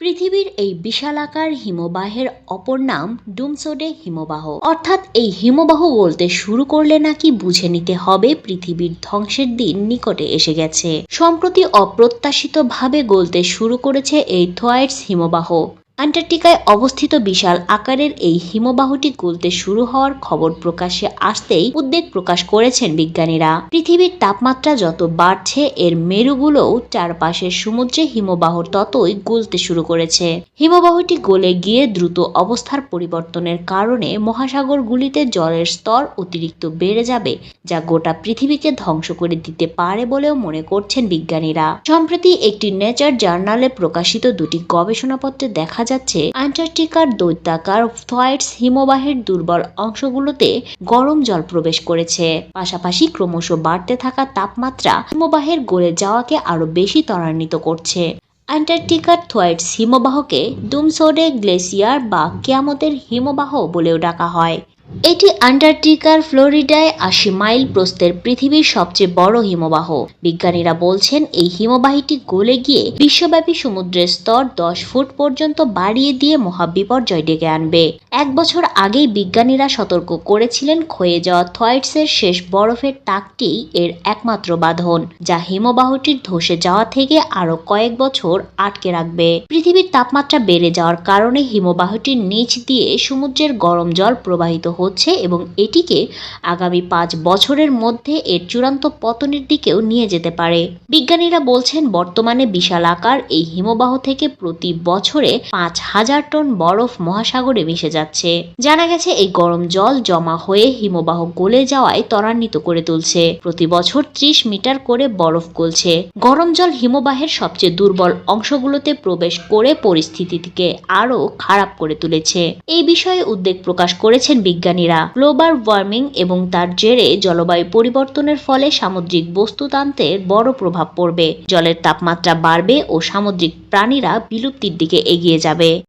পৃথিবীর এই বিশালাকার হিমবাহের অপর নাম ডুমসডে হিমবাহ। অর্থাৎ এই হিমবাহ গলতে শুরু করলে নাকি বুঝে নিতে হবে পৃথিবীর ধ্বংসের দিন নিকটে এসে গেছে। সম্প্রতি অপ্রত্যাশিতভাবে গলতে শুরু করেছে এই থোয়াইটস হিমবাহ। অ্যান্টার্কটিকায় অবস্থিত বিশাল আকারের এই হিমবাহটি গলতে শুরু হওয়ার খবর প্রকাশ্যে আসতেই উদ্বেগ প্রকাশ করেছেন বিজ্ঞানীরা। পৃথিবীর তাপমাত্রা যত বাড়ছে এর মেরুগুলোও চারপাশের সমুদ্রে হিমবাহ ততই গলতে শুরু করেছে। হিমবাহটি গলে গিয়ে দ্রুত অবস্থার পরিবর্তনের কারণে মহাসাগরগুলিতে জলের স্তর অতিরিক্ত বেড়ে যাবে, যা গোটা পৃথিবীকে ধ্বংস করে দিতে পারে বলেও মনে করছেন বিজ্ঞানীরা। সম্প্রতি একটি নেচার জার্নালে প্রকাশিত দুটি গবেষণাপত্রে দেখা যাচ্ছে অ্যান্টার্কটিকার দৈত্যাকার থোয়াইটস হিমবাহের দুর্বল অংশগুলোতে গরম জল প্রবেশ করেছে। পাশাপাশি ক্রমশ বাড়তে থাকা তাপমাত্রা হিমবাহের গলে যাওয়াকে আরো বেশি ত্বরান্বিত করছে। অ্যান্টার্কটিকার থোয়াইটস হিমবাহকে ডুমসডে গ্লেসিয়ার বা কিয়ামতের হিমবাহ বলেও ডাকা হয়। এটি অ্যান্টার্কটিকার ফ্লোরিডায় ৮০ মাইল প্রস্থের পৃথিবীর সবচেয়ে বড় হিমবাহ। বিজ্ঞানীরা বলছেন এই হিমবাহটি গলে গিয়ে বিশ্বব্যাপী সমুদ্রের স্তর ১০ ফুট পর্যন্ত বাড়িয়ে দিয়ে মহাবিপর্যয় ডেকে আনবে। ১ বছর আগেই বিজ্ঞানীরা সতর্ক করেছিলেন ক্ষয়ে যাওয়া থোয়াইটসের শেষ বরফের টাকটি এর একমাত্র বাঁধন, যা হিমবাহটির ধসে যাওয়া থেকে আরো কয়েক বছর আটকে রাখবে। পৃথিবীর তাপমাত্রা বেড়ে যাওয়ার কারণে হিমবাহটির নিচ দিয়ে সমুদ্রের গরম জল প্রবাহিত হচ্ছে এবং এটিকে আগামী ৫ বছরের মধ্যে এর চূড়ান্ত পতনের দিকেও নিয়ে যেতে পারে। বিজ্ঞানীরা বলছেন বর্তমানে বিশাল আকার এই হিমবাহ থেকে প্রতি বছরে ৫,০০০ টন বরফ মহাসাগরে মিশে যাচ্ছে। জানা গেছে এই গরম জল জমা হয়ে হিমবাহ গলে যাওয়ায় ত্বরান্বিত করে তুলছে। প্রতি বছর ৩০ মিটার করে বরফ গলছে। গরম জল হিমবাহের সবচেয়ে দুর্বল অংশগুলোতে প্রবেশ করে পরিস্থিতিকে আরো খারাপ করে তুলেছে। এই বিষয়ে উদ্বেগ প্রকাশ করেছেন বিজ্ঞানীরা। গ্লোবাল ওয়ার্মিং এবং তার জেরে জলবায়ু পরিবর্তনের ফলে সামুদ্রিক বস্তুতন্ত্রের বড় প্রভাব পড়বে। জলের তাপমাত্রা বাড়বে ও সামুদ্রিক প্রাণীরা বিলুপ্তির দিকে এগিয়ে যাবে।